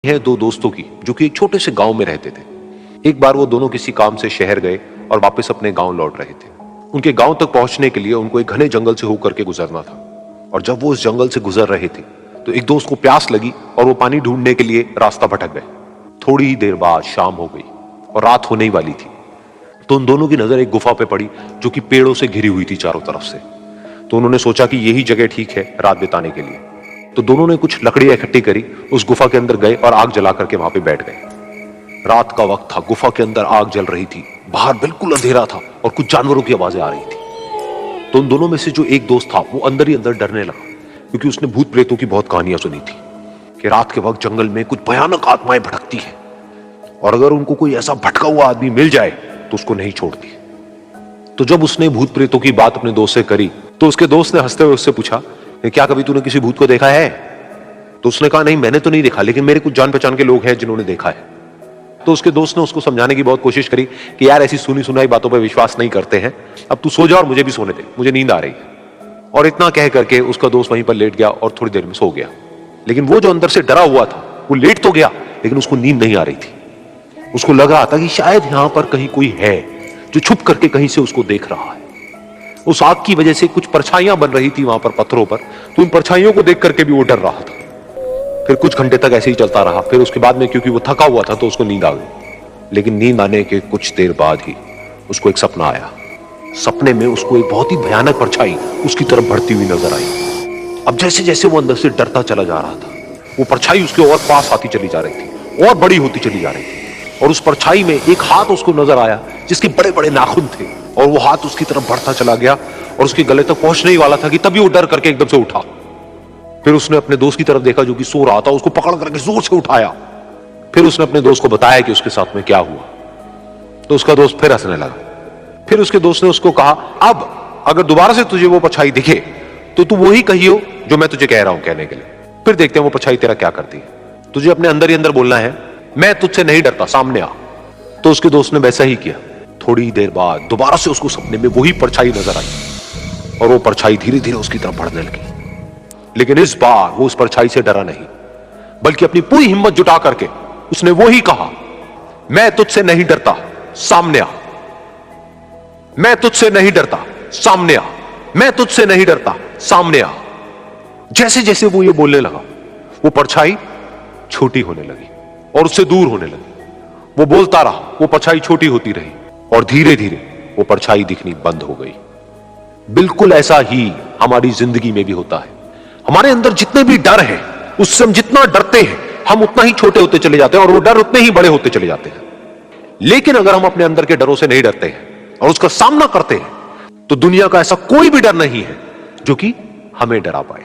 है दो दोस्तों की जो कि एक छोटे से गांव में रहते थे। एक बार वो दोनों किसी काम से शहर गए और वापस अपने गांव लौट रहे थे। उनके गांव तक पहुंचने के लिए उनको एक घने जंगल से होकर के गुजरना था और जब वो उस जंगल से गुजर रहे थे तो एक दोस्त को प्यास लगी और वो पानी ढूंढने के लिए रास्ता भटक गए। थोड़ी ही देर बाद शाम हो गई और रात होने ही वाली थी। तो उन दोनों की नजर एक गुफा पे पड़ी जो कि पेड़ों से घिरी हुई थी चारों तरफ से। तो उन्होंने सोचा कि यही जगह ठीक है रात बिताने के लिए। तो दोनों ने कुछ लकड़ियां इकट्ठी करी, उस गुफा के अंदर गए और आग जला करके वहां पे बैठ गए। रात का वक्त था, गुफा के अंदर आग जल रही थी, बाहर बिल्कुल अंधेरा था और कुछ जानवरों की आवाजें आ रही थी। तो उन दोनों में से जो एक दोस्त था वो अंदर ही अंदर डरने लगा, क्योंकि उसने भूत प्रेतों की बहुत कहानियां सुनी थी कि रात के वक्त जंगल में कुछ भयानक आत्माएं भटकती हैं और अगर उनको कोई ऐसा भटका हुआ आदमी मिल जाए तो उसको नहीं छोड़ती। तो जब उसने भूत प्रेतों की बात अपने दोस्त से करी तो उसके दोस्त ने हंसते हुए उससे पूछा, क्या कभी तूने किसी भूत को देखा है? तो उसने कहा, नहीं मैंने तो नहीं देखा, लेकिन मेरे कुछ जान पहचान के लोग हैं जिन्होंने देखा है। तो उसके दोस्त ने उसको समझाने की बहुत कोशिश करी कि यार ऐसी सुनी सुनाई बातों पर विश्वास नहीं करते हैं, अब तू सो जा और मुझे भी सोने दे, मुझे नींद आ रही है। और इतना कह करके उसका दोस्त वहीं पर लेट गया और थोड़ी देर में सो गया। लेकिन वो जो अंदर से डरा हुआ था वो लेट तो गया, लेकिन उसको नींद नहीं आ रही थी। उसको लग रहा था कि शायद यहां पर कहीं कोई है जो छुप करके कहीं से उसको देख रहा है। उस आग की वजह से कुछ परछाइयां बन रही थी वहां पर पत्थरों पर, तो उन परछाइयों को देख करके भी वो डर रहा था। फिर कुछ घंटे तक ऐसे ही चलता रहा। फिर उसके बाद में क्योंकि वो थका हुआ था तो उसको नींद आ गई। लेकिन नींद आने के कुछ देर बाद ही उसको एक सपना आया। सपने में उसको एक बहुत ही भयानक परछाई उसकी तरफ बढ़ती हुई नजर आई। अब जैसे जैसे वो अंदर से डरता चला जा रहा था, वो परछाई उसके और पास आती चली जा रही थी और बड़ी होती चली जा रही थी। और उस परछाई में एक हाथ उसको नजर आया जिसके बड़े बड़े नाखून थे, और वो हाथ उसकी तरफ बढ़ता चला गया और उसके गले तक पहुंचने ही वाला था कि तभी वो डर करके एकदम से उठा। फिर उसने अपने दोस्त की तरफ देखा जो कि सो रहा था, उसको पकड़ करके जोर से उठाया। फिर उसने अपने दोस्त को बताया कि उसके साथ में क्या हुआ। तो उसका दोस्त फिर हंसने लगा। फिर उसके दोस्त ने उसको कहा, अब अगर दोबारा से तुझे वो परछाई दिखे तो तू वही कहियो जो मैं तुझे कह रहा हूं कहने के लिए। फिर देखते हैं वो परछाई तेरा क्या करती है। तुझे अपने अंदर ही अंदर बोलना है, मैं तुझसे नहीं डरता, सामने आ। तो उसके दोस्त ने वैसा ही किया। थोड़ी देर बाद दोबारा से उसको सपने में वही परछाई नजर आई और वो परछाई धीरे धीरे उसकी तरफ बढ़ने लगी। लेकिन इस बार वो उस परछाई से डरा नहीं, बल्कि अपनी पूरी हिम्मत जुटा करके उसने वो ही कहा, मैं तुझसे नहीं डरता, सामने आ। मैं तुझसे नहीं डरता, सामने आ। मैं तुझसे नहीं डरता, सामने आ। जैसे जैसे वो ये बोलने लगा वो परछाई छोटी होने लगी और उससे दूर होने लगी। वो बोलता रहा, वो परछाई छोटी होती रही और धीरे धीरे वो परछाई दिखनी बंद हो गई। बिल्कुल ऐसा ही हमारी जिंदगी में भी होता है। हमारे अंदर जितने भी डर है, उससे हम जितना डरते हैं हम उतना ही छोटे होते चले जाते हैं और वो डर उतने ही बड़े होते चले जाते हैं। लेकिन अगर हम अपने अंदर के डरों से नहीं डरते हैं और उसका सामना करते हैं तो दुनिया का ऐसा कोई भी डर नहीं है जो कि हमें डरा पाए।